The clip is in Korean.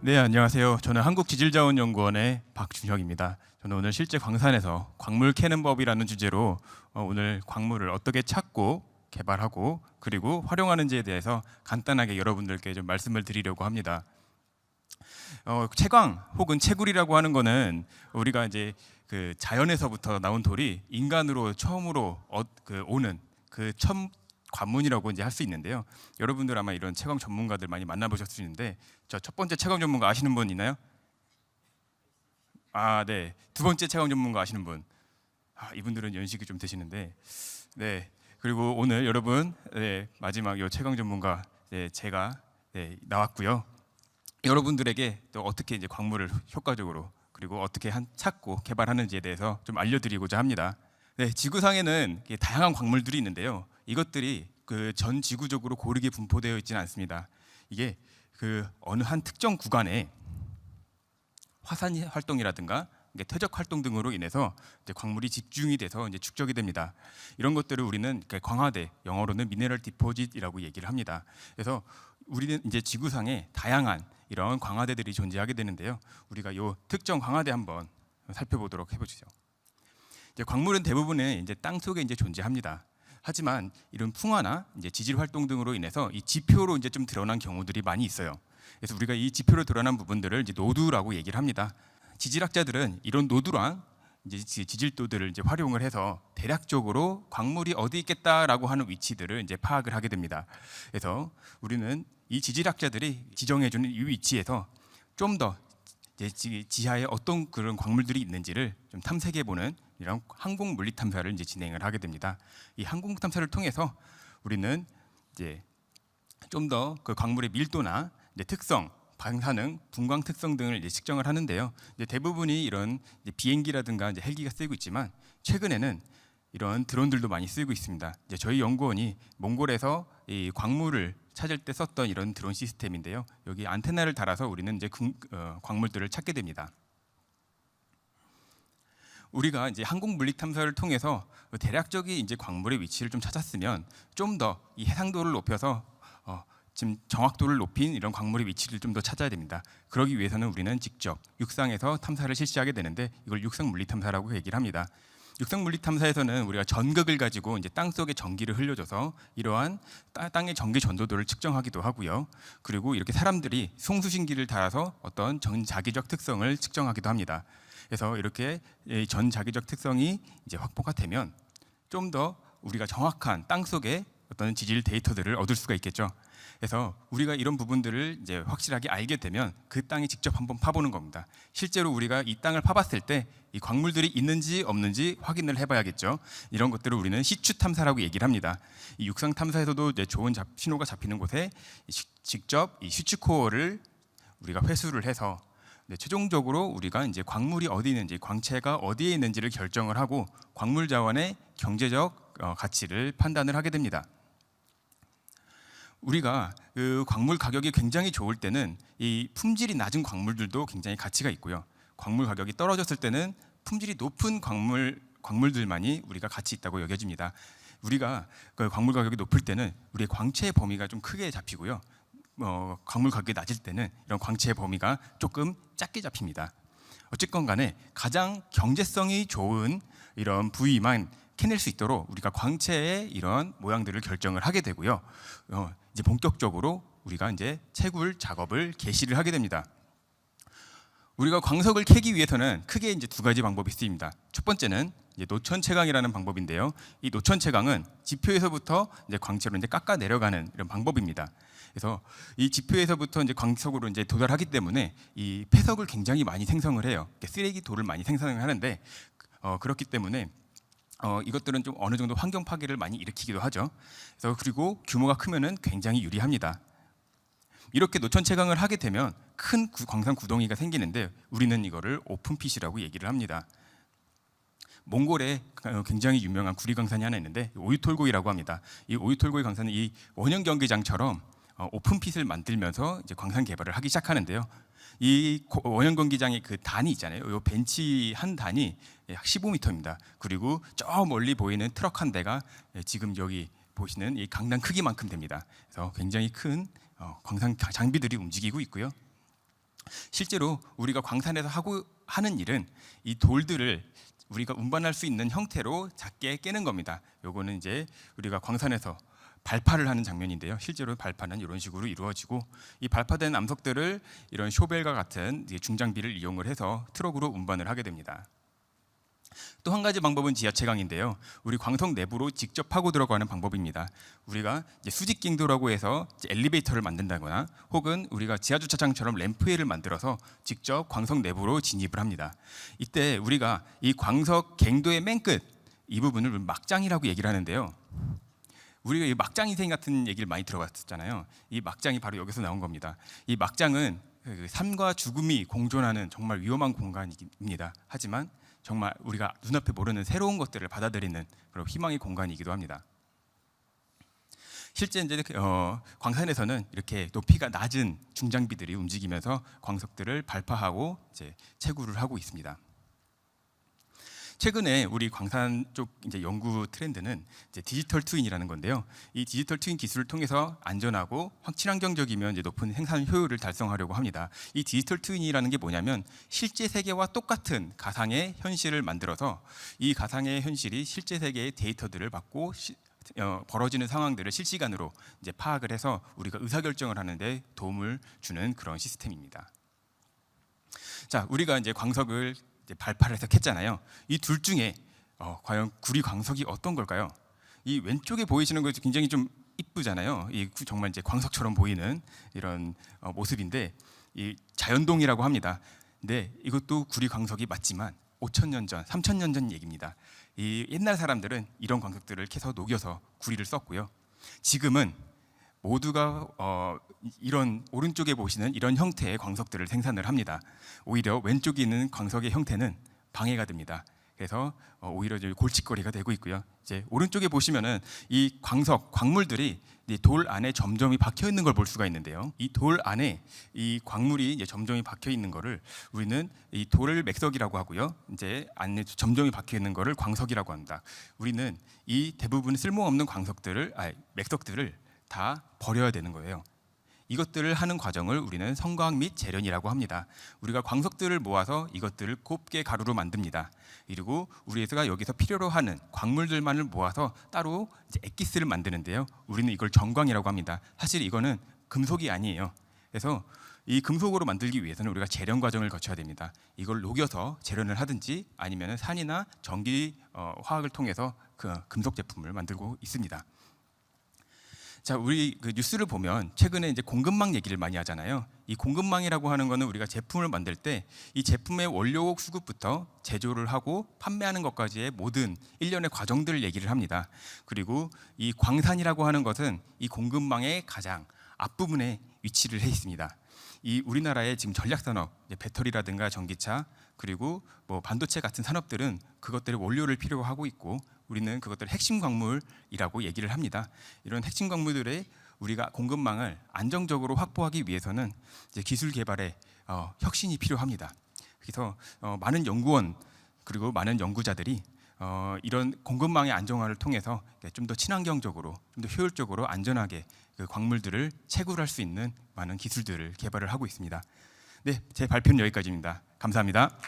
네, 안녕하세요. 저는 한국지질자원연구원의 박준혁입니다. 저는 오늘 실제 광산에서 광물 캐는 법이라는 주제로 오늘 광물을 어떻게 찾고 개발하고 그리고 활용하는지에 대해서 간단하게 여러분들께 좀 말씀을 드리려고 합니다. 채광 혹은 채굴이라고 하는 거는 우리가 이제 그 자연에서부터 나온 돌이 인간으로 처음으로 오는 그 첫 관문이라고 이제 할 수 있는데요. 여러분들 아마 이런 채광 전문가들 많이 만나보셨을 수 있는데 저 첫 번째 채광 전문가 아시는 분 있나요? 아, 네. 두 번째 채광 전문가 아시는 분? 아, 이분들은 연식이 좀 되시는데, 네. 그리고 오늘 여러분 마지막 요 채광 전문가 제가 나왔고요. 여러분들에게 또 어떻게 이제 광물을 효과적으로 그리고 어떻게 찾고 개발하는지에 대해서 좀 알려드리고자 합니다. 네, 지구상에는 다양한 광물들이 있는데요. 이것들이 그 전 지구적으로 고르게 분포되어 있지는 않습니다. 이게 그 어느 한 특정 구간에 화산 활동이라든가 퇴적 활동 등으로 인해서 이제 광물이 집중이 돼서 이제 축적이 됩니다. 이런 것들을 우리는 광화대, 영어로는 미네랄 디포짓이라고 얘기를 합니다. 그래서 우리는 이제 지구상에 다양한 이런 광화대들이 존재하게 되는데요. 우리가 요 특정 광화대 한번 살펴보도록 해보시죠. 이제 광물은 대부분은 이제 땅 속에 이제 존재합니다. 하지만 이런 풍화나 이제 지질 활동 등으로 인해서 이 지표로 이제 좀 드러난 경우들이 많이 있어요. 그래서 우리가 이 지표로 드러난 부분들을 이제 노두라고 얘기를 합니다. 지질학자들은 이런 노두랑 이제 지질도들을 이제 활용을 해서 대략적으로 광물이 어디 있겠다라고 하는 위치들을 이제 파악을 하게 됩니다. 그래서 우리는 이 지질학자들이 지정해주는 이 위치에서 좀 더 지하에 어떤 그런 광물들이 있는지를 좀 탐색해보는 이런 항공 물리 탐사를 이제 진행을 하게 됩니다. 이 항공 탐사를 통해서 우리는 이제 좀 더 그 광물의 밀도나 이제 특성, 방사능, 분광 특성 등을 이제 측정을 하는데요. 이제 대부분이 이런 이제 비행기라든가 이제 헬기가 쓰이고 있지만 최근에는 이런 드론들도 많이 쓰이고 있습니다. 이제 저희 연구원이 몽골에서 이 광물을 찾을 때 썼던 이런 드론 시스템인데요. 여기 안테나를 달아서 우리는 이제 광물들을 찾게 됩니다. 우리가 이제 항공 물리 탐사를 통해서 대략적인 이제 광물의 위치를 좀 찾았으면 좀 더 이 해상도를 높여서 지금 정확도를 높인 이런 광물의 위치를 좀 더 찾아야 됩니다. 그러기 위해서는 우리는 직접 육상에서 탐사를 실시하게 되는데 이걸 육상 물리 탐사라고 얘기를 합니다. 육상 물리 탐사에서는 우리가 전극을 가지고 이제 땅 속에 전기를 흘려줘서 이러한 땅의 전기 전도도를 측정하기도 하고요. 그리고 이렇게 사람들이 송수신기를 달아서 어떤 전자기적 특성을 측정하기도 합니다. 그래서 이렇게 전자기적 특성이 이제 확보가 되면 좀 더 우리가 정확한 땅 속의 어떤 지질 데이터들을 얻을 수가 있겠죠. 그래서 우리가 이런 부분들을 이제 확실하게 알게 되면 그 땅에 직접 한번 파보는 겁니다. 실제로 우리가 이 땅을 파봤을 때 이 광물들이 있는지 없는지 확인을 해봐야겠죠. 이런 것들을 우리는 시추 탐사라고 얘기를 합니다. 이 육상 탐사에서도 이제 좋은 신호가 잡히는 곳에 직접 이 시추 코어를 우리가 회수를 해서 최종적으로 우리가 이제 광물이 어디 있는지, 광채가 어디에 있는지를 결정을 하고 광물 자원의 경제적 가치를 판단을 하게 됩니다. 우리가 그 광물 가격이 굉장히 좋을 때는 이 품질이 낮은 광물들도 굉장히 가치가 있고요. 광물 가격이 떨어졌을 때는 품질이 높은 광물들만이 우리가 가치 있다고 여겨집니다. 우리가 그 광물 가격이 높을 때는 우리의 광채의 범위가 좀 크게 잡히고요. 광물 가격이 낮을 때는 이런 광채의 범위가 조금 작게 잡힙니다. 어쨌건 간에 가장 경제성이 좋은 이런 부위만 캐낼 수 있도록 우리가 광채의 이런 모양들을 결정을 하게 되고요. 이제 본격적으로 우리가 이제 채굴 작업을 개시를 하게 됩니다. 우리가 광석을 캐기 위해서는 크게 이제 두 가지 방법이 쓰입니다. 첫 번째는 이제 노천 채광이라는 방법인데요. 이 노천 채광은 지표에서부터 이제 광채로 이제 깎아 내려가는 이런 방법입니다. 그래서 이 지표에서부터 이제 광석으로 이제 도달하기 때문에 이 폐석을 굉장히 많이 생성을 해요. 쓰레기 돌을 많이 생성을 하는데 그렇기 때문에 이것들은 좀 어느 정도 환경 파괴를 많이 일으키기도 하죠. 그래서 그리고 규모가 크면은 굉장히 유리합니다. 이렇게 노천 채광을 하게 되면 큰 광산 구덩이가 생기는데 우리는 이거를 오픈핏이라고 얘기를 합니다. 몽골에 굉장히 유명한 구리광산이 하나 있는데 오유톨고이라고 합니다. 이 오유톨고이 광산은 이 원형 경기장처럼 오픈핏을 만들면서 이제 광산 개발을 하기 시작하는데요. 이 원형 경기장의 그 단이 있잖아요. 이 벤치 한 단이 약 15m입니다. 그리고 저 멀리 보이는 트럭 한 대가 지금 여기 보시는 이 강당 크기만큼 됩니다. 그래서 굉장히 큰 광산 장비들이 움직이고 있고요. 실제로 우리가 광산에서 하는 일은 이 돌들을 우리가 운반할 수 있는 형태로 작게 깨는 겁니다. 요거는 이제 우리가 광산에서 발파를 하는 장면인데요. 실제로 발파는 이런 식으로 이루어지고, 이 발파된 암석들을 이런 쇼벨과 같은 중장비를 이용을 해서 트럭으로 운반을 하게 됩니다. 또 한 가지 방법은 지하 채광인데요. 우리 광석 내부로 직접 파고 들어가는 방법입니다. 우리가 이제 수직갱도라고 해서 이제 엘리베이터를 만든다거나, 혹은 우리가 지하 주차장처럼 램프웨이를 만들어서 직접 광석 내부로 진입을 합니다. 이때 우리가 이 광석 갱도의 맨 끝 이 부분을 막장이라고 얘기를 하는데요. 우리가 이 막장 인생 같은 얘기를 많이 들어봤잖아요. 이 막장이 바로 여기서 나온 겁니다. 이 막장은 그 삶과 죽음이 공존하는 정말 위험한 공간입니다. 하지만 정말 우리가 눈앞에 모르는 새로운 것들을 받아들이는 그런 희망의 공간이기도 합니다. 실제 이제 광산에서는 이렇게 높이가 낮은 중장비들이 움직이면서 광석들을 발파하고 이제 채굴을 하고 있습니다. 최근에 우리 광산 쪽 이제 연구 트렌드는 이제 디지털 트윈이라는 건데요. 이 디지털 트윈 기술을 통해서 안전하고 친환경적이면 이제 높은 생산 효율을 달성하려고 합니다. 이 디지털 트윈이라는 게 뭐냐면, 실제 세계와 똑같은 가상의 현실을 만들어서 이 가상의 현실이 실제 세계의 데이터들을 받고 벌어지는 상황들을 실시간으로 이제 파악을 해서 우리가 의사결정을 하는데 도움을 주는 그런 시스템입니다. 자, 우리가 이제 광석을 발파를 해서 캤잖아요. 이 둘 중에 과연 구리 광석이 어떤 걸까요? 이 왼쪽에 보이시는 것이 굉장히 좀 이쁘잖아요. 이 정말 이제 광석처럼 보이는 이런 모습인데, 이 자연동이라고 합니다. 근데 이것도 구리 광석이 맞지만 5,000년 전, 3,000년 전 얘기입니다. 이 옛날 사람들은 이런 광석들을 캐서 녹여서 구리를 썼고요. 지금은 모두가 이런 오른쪽에 보시는 이런 형태의 광석들을 생산을 합니다. 오히려 왼쪽에 있는 광석의 형태는 방해가 됩니다. 그래서 오히려 골칫거리가 되고 있고요. 이제 오른쪽에 보시면은 이 광석, 광물들이 돌 안에 점점이 박혀 있는 걸 볼 수가 있는데요. 이 돌 안에 이 광물이 이제 점점이 박혀 있는 거를 우리는 이 돌을 맥석이라고 하고요. 이제 안에 점점이 박혀 있는 거를 광석이라고 합니다. 우리는 이 대부분 쓸모없는 맥석들을 다 버려야 되는 거예요. 이것들을 하는 과정을 우리는 성광 및 재련이라고 합니다. 우리가 광석들을 모아서 이것들을 곱게 가루로 만듭니다. 그리고 우리가 여기서 필요로 하는 광물들만을 모아서 따로 이제 액기스를 만드는데요. 우리는 이걸 정광이라고 합니다. 사실 이거는 금속이 아니에요. 그래서 이 금속으로 만들기 위해서는 우리가 재련 과정을 거쳐야 됩니다. 이걸 녹여서 재련을 하든지 아니면 산이나 전기 화학을 통해서 그 금속 제품을 만들고 있습니다. 자, 우리 그 뉴스를 보면 최근에 이제 공급망 얘기를 많이 하잖아요. 이 공급망이라고 하는 거는 우리가 제품을 만들 때 이 제품의 원료 수급부터 제조를 하고 판매하는 것까지의 모든 일련의 과정들을 얘기를 합니다. 그리고 이 광산이라고 하는 것은 이 공급망의 가장 앞부분에 위치를 해 있습니다. 이 우리나라의 지금 전략산업, 배터리라든가 전기차, 그리고 뭐 반도체 같은 산업들은 그것들의 원료를 필요로 하고 있고, 우리는 그것들을 핵심 광물이라고 얘기를 합니다. 이런 핵심 광물들의 우리가 공급망을 안정적으로 확보하기 위해서는 이제 기술 개발에 혁신이 필요합니다. 그래서 많은 연구원 그리고 많은 연구자들이 이런 공급망의 안정화를 통해서 좀 더 친환경적으로, 좀 더 효율적으로 안전하게 그 광물들을 채굴할 수 있는 많은 기술들을 개발을 하고 있습니다. 네, 제 발표는 여기까지입니다. 감사합니다.